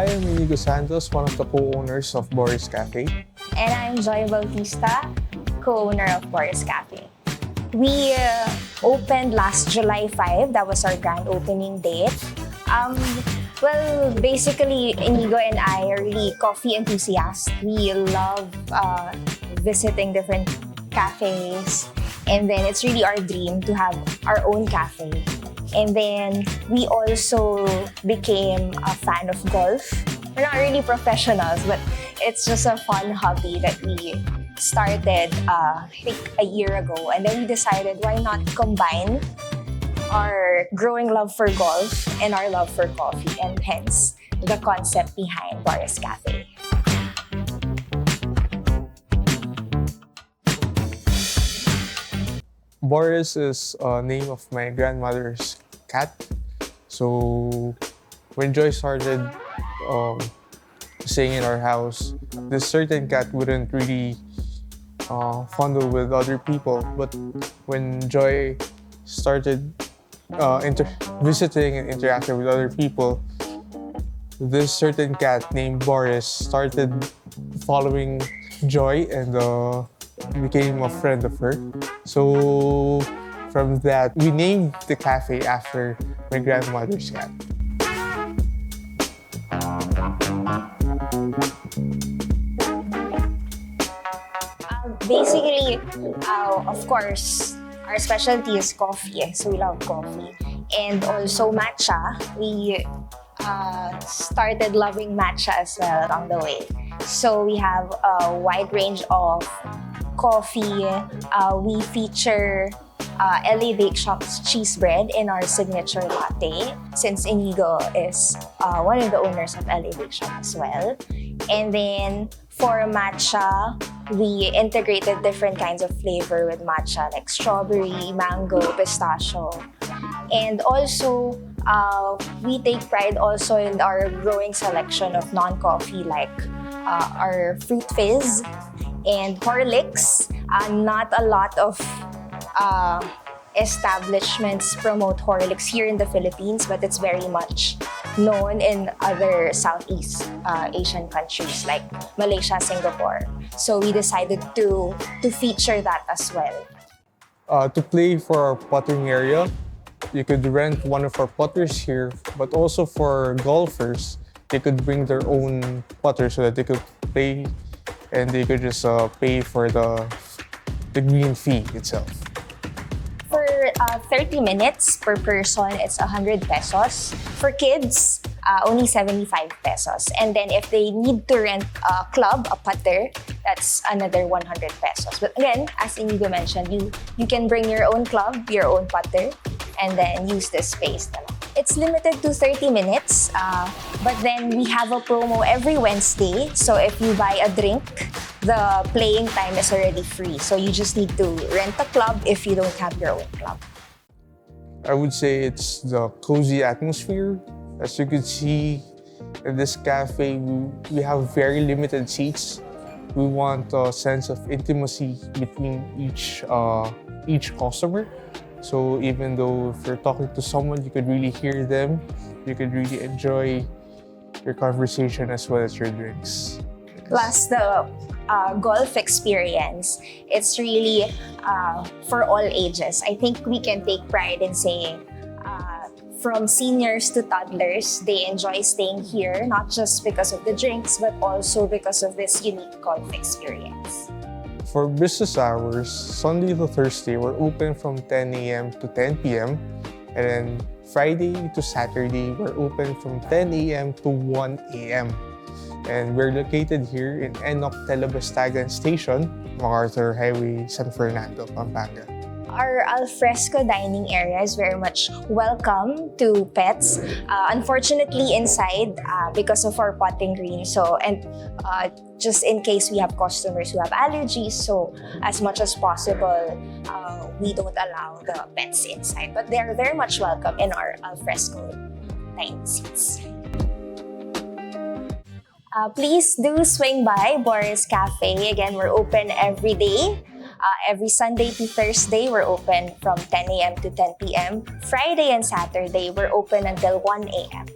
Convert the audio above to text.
I'm Inigo Santos, one of the co-owners of Boris Cafe. And I'm Joy Bautista, co-owner of Boris Cafe. We opened last July 5. That was our grand opening date. Well, basically, Inigo and I are really coffee enthusiasts. We love visiting different cafes. And then it's really our dream to have our own cafe. And then we also became a fan of golf. We're not really professionals, but it's just a fun hobby that we started, I think, a year ago. And then we decided, why not combine our growing love for golf and our love for coffee, and hence the concept behind Boris Cafe. Boris is a name of my grandmother's cat. So when Joy started staying in our house, this certain cat wouldn't really fondle with other people. But when Joy started visiting and interacting with other people, this certain cat named Boris started following Joy and became a friend of her. So from that, we named the cafe after my grandmother's cat. Basically, of course, our specialty is coffee, so we love coffee. And also matcha. We started loving matcha as well along the way. So we have a wide range of coffee. We feature LA Bake Shop's cheese bread in our signature latte, since Inigo is one of the owners of LA Bake Shop as well. And then for matcha, we integrated different kinds of flavor with matcha, like strawberry, mango, pistachio. And also, we take pride also in our growing selection of non-coffee, like our Fruit Fizz and Horlicks. Not a lot of establishments promote Horlicks here in the Philippines, but it's very much known in other Southeast Asian countries like Malaysia, Singapore. So we decided to feature that as well. To play for our potting area, you could rent one of our putters here, but also for golfers, they could bring their own putter so that they could play, and they could just pay for the green fee itself. For 30 minutes per person, it's 100 pesos. For kids, only 75 pesos. And then if they need to rent a club, a putter, that's another 100 pesos. But again, as Inigo mentioned, you can bring your own club, your own putter, and then use this space. It's limited to 30 minutes, but then we have a promo every Wednesday. So if you buy a drink, the playing time is already free. So you just need to rent a club if you don't have your own club. I would say it's the cozy atmosphere. As you could see in this cafe, we have very limited seats. We want a sense of intimacy between each customer. So even though if you're talking to someone, you could really hear them, you could really enjoy your conversation as well as your drinks. Plus the golf experience, it's really for all ages. I think we can take pride in saying from seniors to toddlers, they enjoy staying here, not just because of the drinks, but also because of this unique golf experience. For business hours, Sunday to Thursday, we're open from 10 a.m. to 10 p.m. And then Friday to Saturday, we're open from 10 a.m. to 1 a.m. And we're located here in Enoch Telebastagan Station, MacArthur Highway, San Fernando, Pampanga. Our alfresco dining area is very much welcome to pets. Unfortunately, inside, because of our potting green, just in case we have customers who have allergies, so as much as possible, we don't allow the pets inside. But they're very much welcome in our alfresco dining seats. Please do swing by Boris Cafe. Again, we're open every day. Every Sunday to Thursday, we're open from 10 a.m. to 10 p.m. Friday and Saturday, we're open until 1 a.m.